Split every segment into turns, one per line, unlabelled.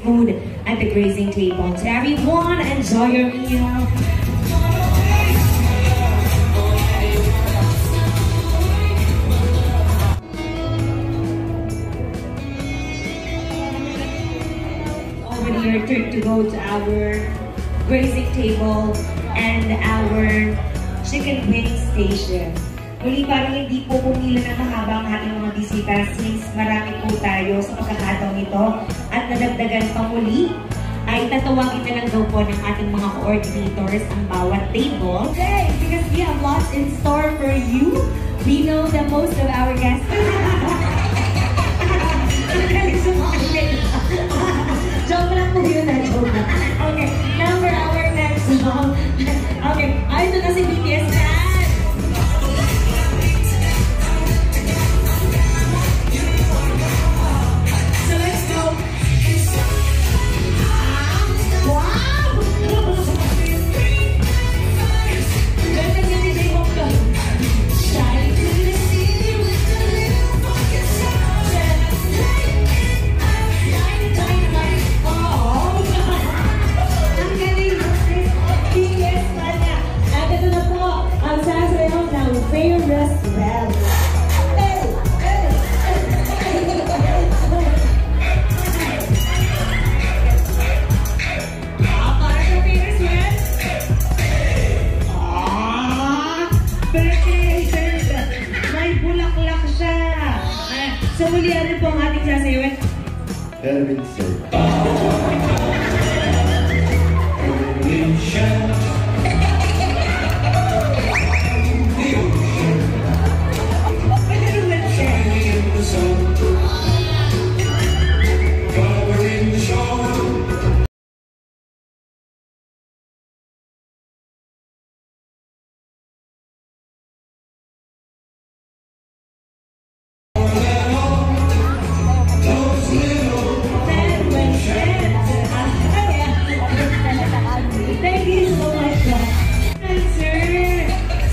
food at the grazing table. So everyone, enjoy your meal. Already your turn to go to our grazing table and our chicken wing station. Muli, parang hindi po pumila na mahaba ang ating mga bisita since marami po tayo sa pagkakataong ito at nadagdagan pa muli ay tatawagin na lang daw po ng ating mga coordinators ang bawat table. Okay, because we have lots in store for you. We know that most of our guests joke lang po yun na, joke lang. Okay, now for our next song. Okay, ito na si BTS na.
So, muli ano po ang ating sasayawin?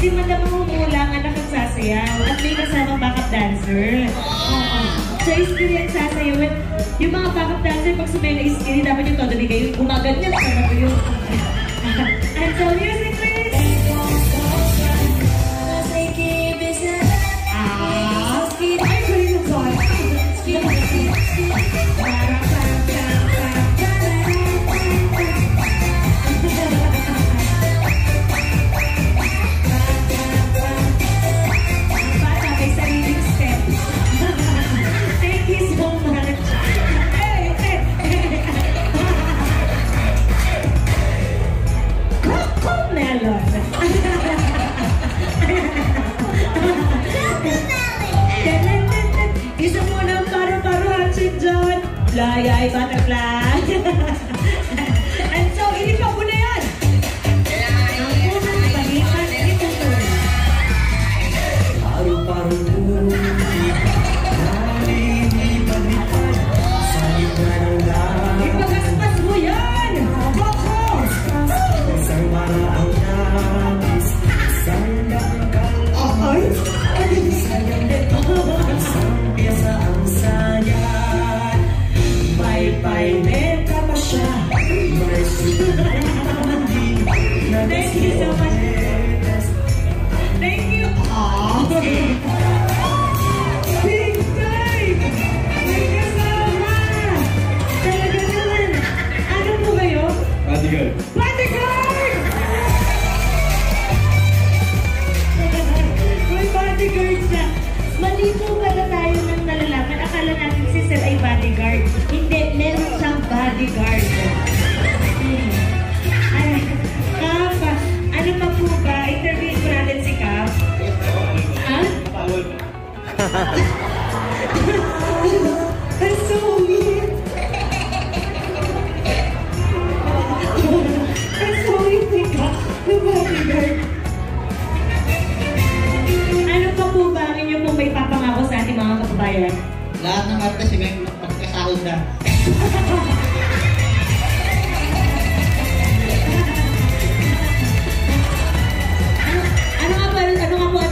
Si Madam Humula nga nakagsasayaw at may kasama backup dancer. So, iskiri ang sasayawin. Yung mga backup dancer, pag sumay na iskiri, dapat yung todo di kayo gumaganyan sa mga yun. And so, music please! Ay, kulit yung song. Isa mo ng paru-paruhan si John. Layay, butterfly. And so, inipa ko na yan. Ang unang balikan ito po. Paru-paru nalilipad-lipad sa gitna ng langit. Ipagaspas mo yan! Boko! Isang maraang nabis, isang dangkal. Ay! Isang gandito. Sa ang saya, bye-bye, meta pa siya. Thank you so much. Thank you. Big time! May kasama! Talaga naman. Ano po kayo?
Bodyguard.
Bodyguard! May bodyguard siya. Mali po pala tayo ng nalalaman. Akala natin si Sir ay bodyguard. Hindi, meron siyang bodyguard. Ay, Kap, ano pa po ba? Interview ko natin si Kap. Ha? Ang sweet. Ang sweet ni Kap, na bodyguard. Ano pa po ba ang inyo pong may papangako sa ating mga kababayan?
Lahat ng artist may magkasahod na.
Ano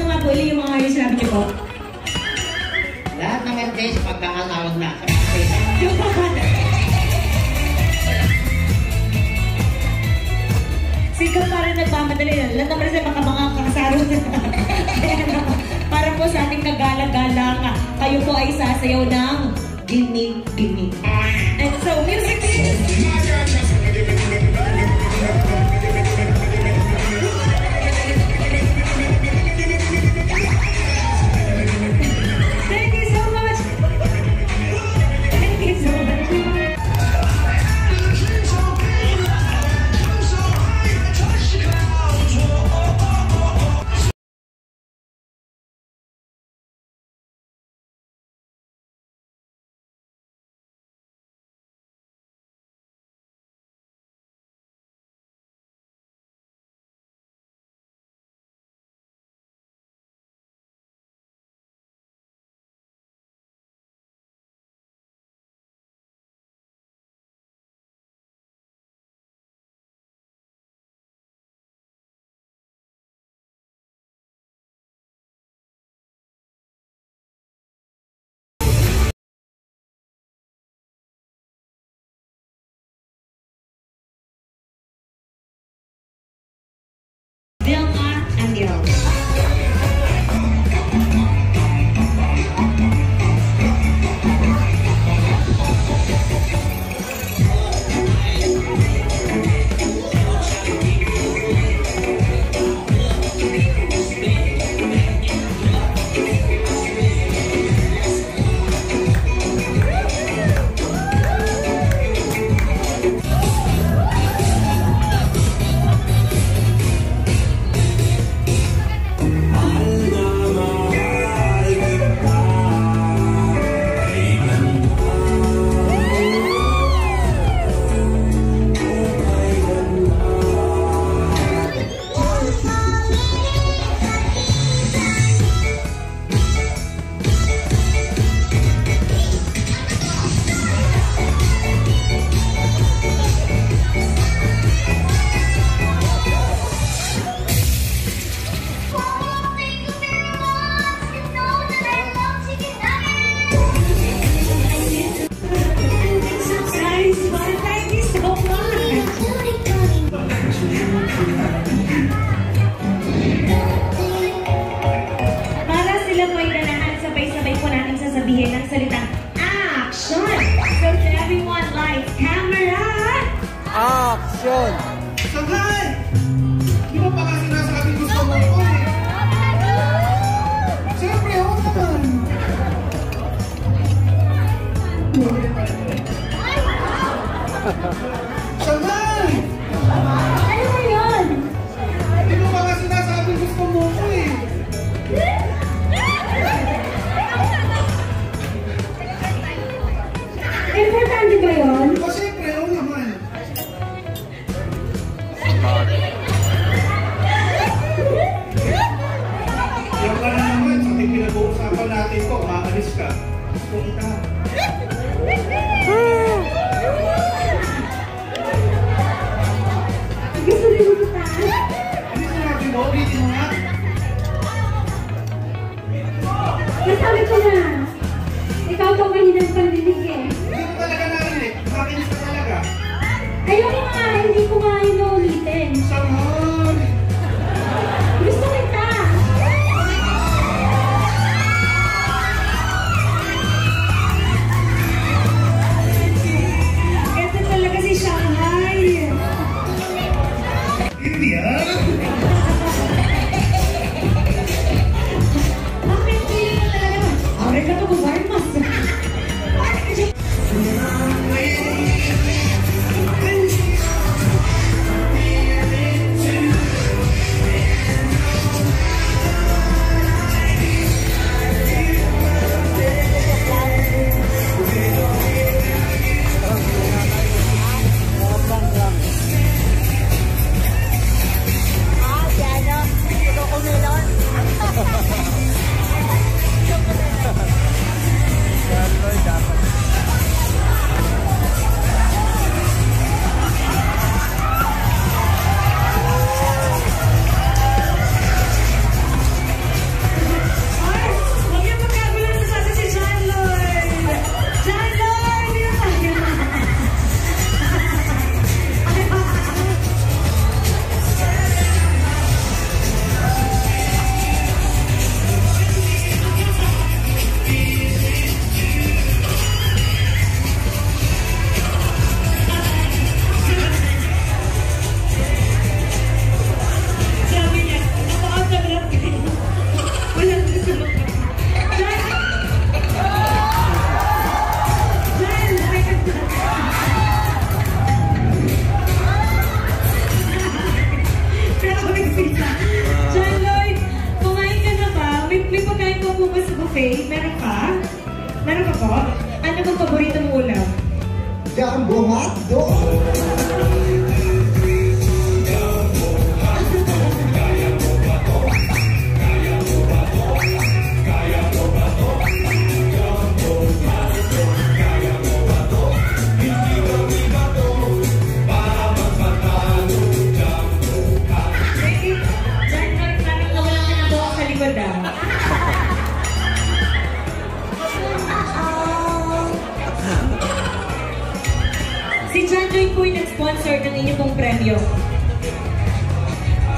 nga po, yung mga sinabi niyo po?
Lahat ng artist
madali na. Lahat naman siya mga kakasaro na. Para po sa ating kagala-gala, kayo po ay sasayaw ng gimme. And so, music please! Thank you so much! Thank you so much! Vilma and Gil. Sabihin ang salitang action! So to everyone, lights, camera!
Action!
Sanghay! Di ba pa nga sinasabi gusto mo ko eh? Siyempre, ako naman! Sanghay!
Ano ba yun?
Di ba pa nga sinasabi gusto mo ko eh?
Importante ba yun?
O siyempre, ako naman. Yan ka na naman, sa ating pinag-uusapan natin ko, maalis ka. Gusto kita.
Gusto rin mo kita?
Ano sinabi mo? Ulitin mo nga.
Nasabi ko na. Ikaw to mahinang pandinig eh.
Hindi ko talaga narinig. Makinis ka talaga.
Ayoko nga, hindi ko nga inuulitin.
Sanghay!
Gusto kita! Kasi talaga si Shanghai.
Hindi ah!
Bakit feeling mo talaga? Aure ka to kumarmas. Faye, meron ka? Meron ka po? Ano bang paborito mong ulam?
Jumbo hotdog.
Si John Lloyd po yung nag-sponsor ng inyong pong premyo.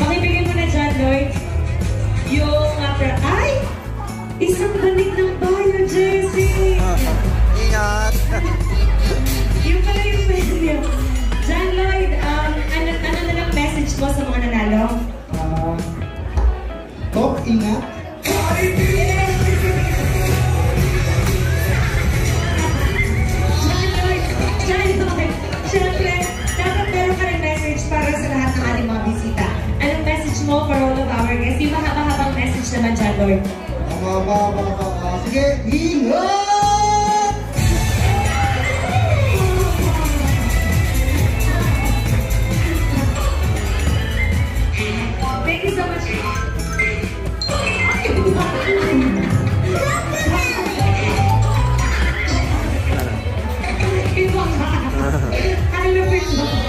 Pakibigay mo na, John Lloyd. Yung, ay! Isang balik ng bayo, Jessie!
Ingat!
Yung pala yung premyo. John Lloyd, ano na lang message mo sa mga nanalo?
Top, ingat!
Siyempre, dapat meron ka rin message para sa lahat ng ating mga bisita. Anong message mo for all of our guests? Yung mahaba-habang message naman, John Lloyd.
Sige, ingat!